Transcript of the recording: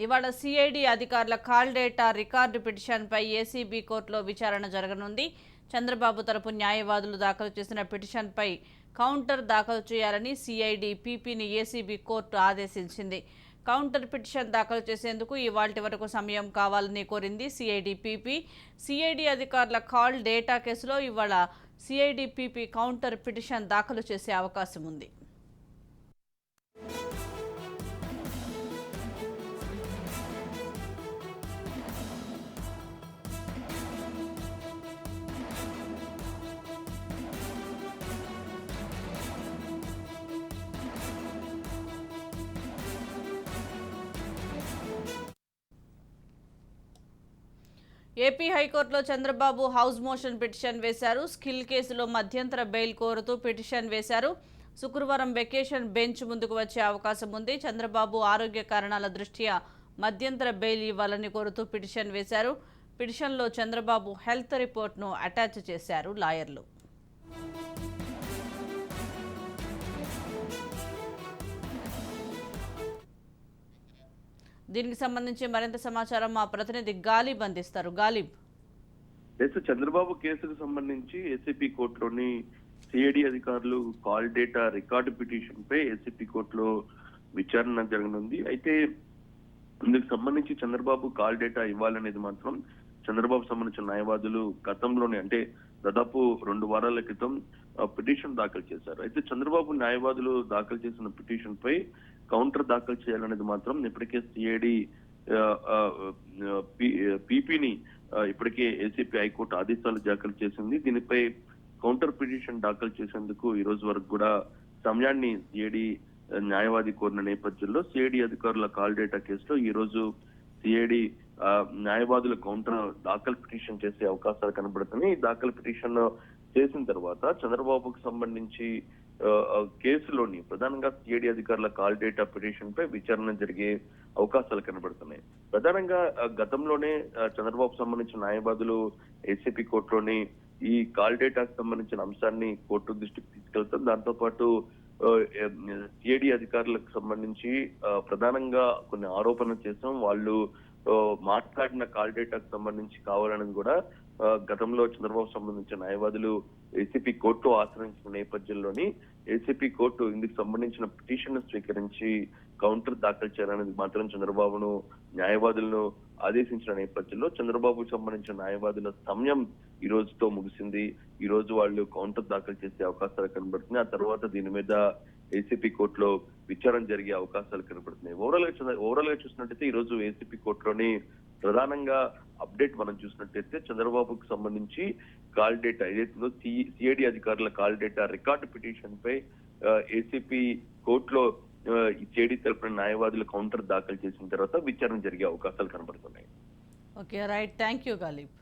ఇవాళ సిఐడి అధికారుల call data record పిటిషన్పై ఏసీబీ కోర్టులో విచారణ జరగనుంది. చంద్రబాబు తరపు న్యాయవాదులు దాఖలు చేసిన పిటిషన్పై కౌంటర్ దాఖలు చేయాలని సిఐడి పీపీని ఏసీబీ కోర్టు ఆదేశించింది. కౌంటర్ పిటిషన్ దాఖలు చేసేందుకు ఇవాల్టి వరకు సమయం కావాలని కోరింది సిఐడి పీపీ. సిఐడి అధికారుల కాల్ డేటా కేసులో ఇవాళ సిఐడి పీపీ కౌంటర్ పిటిషన్ దాఖలు చేసే అవకాశం ఉంది. ఏపీ హైకోర్టులో చంద్రబాబు హౌస్ మోషన్ పిటిషన్ వేశారు. స్కిల్ కేసులో మధ్యంతర బెయిల్ కోరుతూ పిటిషన్ వేశారు. శుక్రవారం వెకేషన్ బెంచ్ ముందుకు వచ్చే అవకాశం ఉంది. చంద్రబాబు ఆరోగ్య కారణాల దృష్ట్యా మధ్యంతర బెయిల్ ఇవ్వాలని కోరుతూ పిటిషన్ వేశారు. పిటిషన్లో చంద్రబాబు హెల్త్ రిపోర్ట్ను అటాచ్ చేశారు లాయర్లు. దీనికి సంబంధించి మరింత సమాచారం మా ప్రతినిధి గాలిబ్ అందిస్తారు. గాలిబ్, చంద్రబాబు కేసుకు సంబంధించి ఏసీపీ కోర్టులోని సిఐడి అధికారులు కాల్ డేటా రికార్డు పిటిషన్ పై ఏసీపీ కోర్టులో విచారణ జరగనుంది. అయితే ఇందుకు సంబంధించి చంద్రబాబు కాల్ డేటా ఇవ్వాలనేది మాత్రం చంద్రబాబు సంబంధించిన న్యాయవాదులు గతంలోనే అంటే దాదాపు 2 వారాల క్రితం పిటిషన్ దాఖలు చేశారు. అయితే చంద్రబాబు న్యాయవాదులు దాఖలు చేసిన పిటిషన్ పై కౌంటర్ దాఖలు చేయాలనేది మాత్రం ఇప్పటికే సిఐడి పీపీని ఇప్పటికే ఏసీపీ హైకోర్టు ఆదేశాలు దాఖలు చేసింది. దీనిపై కౌంటర్ పిటిషన్ దాఖలు చేసేందుకు ఈ రోజు వరకు కూడా సమయాన్ని సిఐడి న్యాయవాది కోరిన నేపథ్యంలో సిఐడి అధికారుల కాల్ డేటా కేసులో ఈ రోజు సిఐడి న్యాయవాదులు కౌంటర్ దాఖలు పిటిషన్ చేసే అవకాశాలు కనబడుతున్నాయి. దాఖలు పిటిషన్ చేసిన తర్వాత చంద్రబాబుకు సంబంధించి కేసులోని ప్రధానంగా సిఐడి అధికారుల కాల్ డేటా పిటిషన్ పై విచారణ జరిగే అవకాశాలు కనబడుతున్నాయి. ప్రధానంగా గతంలోనే చంద్రబాబు సంబంధించిన న్యాయవాదులు ఏసీపీ కోర్టులోని ఈ కాల్ డేటాకు సంబంధించిన అంశాన్ని కోర్టు దృష్టికి తీసుకెళ్తాం. దాంతో పాటు సిఐడి అధికారులకు సంబంధించి ప్రధానంగా కొన్ని ఆరోపణలు చేసాం. వాళ్ళు మాట్లాడిన కాల్ డేటాకు సంబంధించి కావాలనేది కూడా గతంలో చంద్రబాబు సంబంధించిన న్యాయవాదులు ఏసీపీ కోర్టు ఆశ్రయించిన నేపథ్యంలోని ఏసీపీ కోర్టు ఇందుకు సంబంధించిన పిటిషన్ స్వీకరించి కౌంటర్ దాఖలు చేయాలనేది మాత్రం చంద్రబాబును న్యాయవాదులను ఆదేశించిన నేపథ్యంలో చంద్రబాబుకు సంబంధించిన న్యాయవాదుల సమయం ఈ రోజుతో ముగిసింది. ఈ రోజు వాళ్ళు కౌంటర్ దాఖలు చేసే అవకాశాలు కనబడుతున్నాయి. ఆ తర్వాత దీని మీద ఏసీపీ కోర్టులో విచారణ జరిగే అవకాశాలు కనబడుతున్నాయి. ఓవరాల్ గా చూసినట్టయితే ఈ రోజు ఏసీపీ కోర్టులోని ప్రధానంగా అప్డేట్ మనం చూసినట్టయితే చంద్రబాబుకు సంబంధించి కాల్ డేటా ఏదైతుందో సిఐడి అధికారుల కాల్ డేటా రికార్డు పిటిషన్ పై ఏసీపీ కోర్టులో సిఐడి తరపున న్యాయవాదులు కౌంటర్ దాఖలు చేసిన తర్వాత విచారణ జరిగే అవకాశాలు కనబడుతున్నాయి. Okay, right, thank you Ghalib.